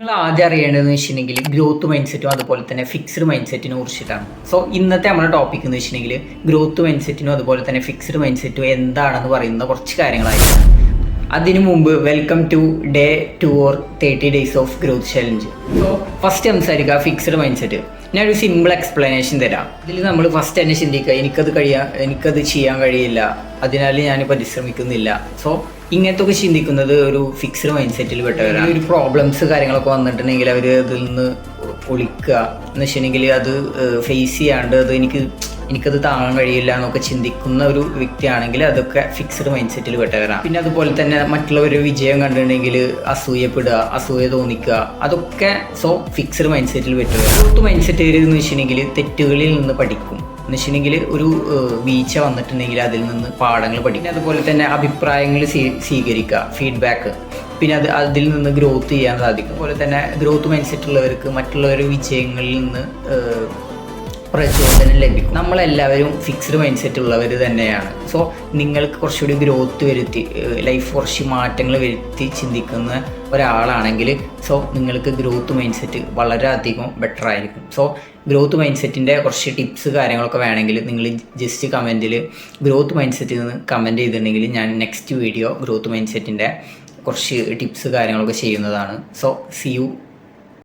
നിങ്ങൾ ആദ്യം അറിയേണ്ടതെന്ന് വെച്ചിട്ടുണ്ടെങ്കിൽ ഗ്രോത്ത് മൈൻഡ് സെറ്റും അതുപോലെ തന്നെ ഫിക്സ്ഡ് മൈൻഡ് സെറ്റിനെ കുറിച്ചിട്ടാണ്. സോ ഇന്നത്തെ നമ്മുടെ ടോപ്പിക് എന്ന് വെച്ചിട്ടുണ്ടെങ്കിൽ ഗ്രോത്ത് മൈൻഡ് സെറ്റിനും അതുപോലെ തന്നെ ഫിക്സ്ഡ് മൈൻഡ് സെറ്റും എന്താണെന്ന് പറയുന്ന കുറച്ച് കാര്യങ്ങളായിരിക്കും. അതിനു മുമ്പ് welcome to day 2 or 30 days of growth challenge. So first സംസാരിക്കുക ഫിക്സ്ഡ് മൈൻഡ് സെറ്റ്. ഞാനൊരു സിമ്പിൾ എക്സ്പ്ലനേഷൻ തരാം. ഇതിൽ നമ്മൾ ഫസ്റ്റ് തന്നെ ചിന്തിക്കുക എനിക്കത് ചെയ്യാൻ കഴിയില്ല, അതിനാൽ ഞാൻ പരിശ്രമിക്കുന്നില്ല. സോ ഇങ്ങനത്തെ ഒക്കെ ചിന്തിക്കുന്നത് ഒരു ഫിക്സ്ഡ് മൈൻഡ് സെറ്റിൽ പെട്ടവരാണ്. ഒരു പ്രോബ്ലംസ് കാര്യങ്ങളൊക്കെ വന്നിട്ടുണ്ടെങ്കിൽ അവർ അതിൽ നിന്ന് ഒളിക്കുക എന്ന് വെച്ചിട്ടുണ്ടെങ്കിൽ അത് ഫേസ് ചെയ്യാണ്ട് എനിക്കത് താങ്ങാൻ കഴിയില്ല എന്നൊക്കെ ചിന്തിക്കുന്ന ഒരു വ്യക്തിയാണെങ്കിൽ അതൊക്കെ ഫിക്സ്ഡ് മൈൻഡ് സെറ്റിൽ പെട്ടവരാണ്. പിന്നെ അതുപോലെ തന്നെ മറ്റുള്ളവരുടെ വിജയം കണ്ടിട്ടുണ്ടെങ്കിൽ അസൂയപ്പെടുക, അസൂയ തോന്നിക്കുക, അതൊക്കെ ഫിക്സ്ഡ് മൈൻഡ് സെറ്റിൽ പെട്ടവരാണ്. ഗ്രോത്ത് മൈൻഡ് സെറ്റ് എന്ന് വെച്ചിട്ടുണ്ടെങ്കിൽ തെറ്റുകളിൽ നിന്ന് പഠിക്കും എന്ന് വെച്ചിട്ടുണ്ടെങ്കിൽ ഒരു വീഴ്ച വന്നിട്ടുണ്ടെങ്കിൽ അതിൽ നിന്ന് പാഠങ്ങൾ പഠിക്കും. അതുപോലെ തന്നെ അഭിപ്രായങ്ങൾ സ്വീകരിക്കുക, ഫീഡ്ബാക്ക്, പിന്നെ അതിൽ നിന്ന് ഗ്രോത്ത് ചെയ്യാൻ സാധിക്കും. അതുപോലെ തന്നെ ഗ്രോത്ത് മൈൻഡ് സെറ്റ് ഉള്ളവർക്ക് മറ്റുള്ളവരുടെ വിജയങ്ങളിൽ നിന്ന് പ്രചോദനം ലഭിക്കും. നമ്മളെല്ലാവരും ഫിക്സ്ഡ് മൈൻഡ് സെറ്റ് ഉള്ളവർ തന്നെയാണ്. സോ നിങ്ങൾക്ക് കുറച്ചുകൂടി ഗ്രോത്ത് വരുത്തി ലൈഫ് കുറച്ച് മാറ്റങ്ങൾ വരുത്തി ചിന്തിക്കുന്ന ഒരാളാണെങ്കിൽ നിങ്ങൾക്ക് ഗ്രോത്ത് മൈൻഡ് സെറ്റ് വളരെയധികം ബെറ്റർ ആയിരിക്കും. ഗ്രോത്ത് മൈൻഡ് സെറ്റിൻ്റെ കുറച്ച് ടിപ്സ് കാര്യങ്ങളൊക്കെ വേണമെങ്കിൽ നിങ്ങൾ ജസ്റ്റ് കമൻറ്റിൽ ഗ്രോത്ത് മൈൻഡ് സെറ്റിൽ നിന്ന് കമൻറ്റ് ചെയ്തിട്ടുണ്ടെങ്കിൽ ഞാൻ നെക്സ്റ്റ് വീഡിയോ ഗ്രോത്ത് മൈൻഡ് സെറ്റിൻ്റെ കുറച്ച് ടിപ്സ് കാര്യങ്ങളൊക്കെ ചെയ്യുന്നതാണ്. See you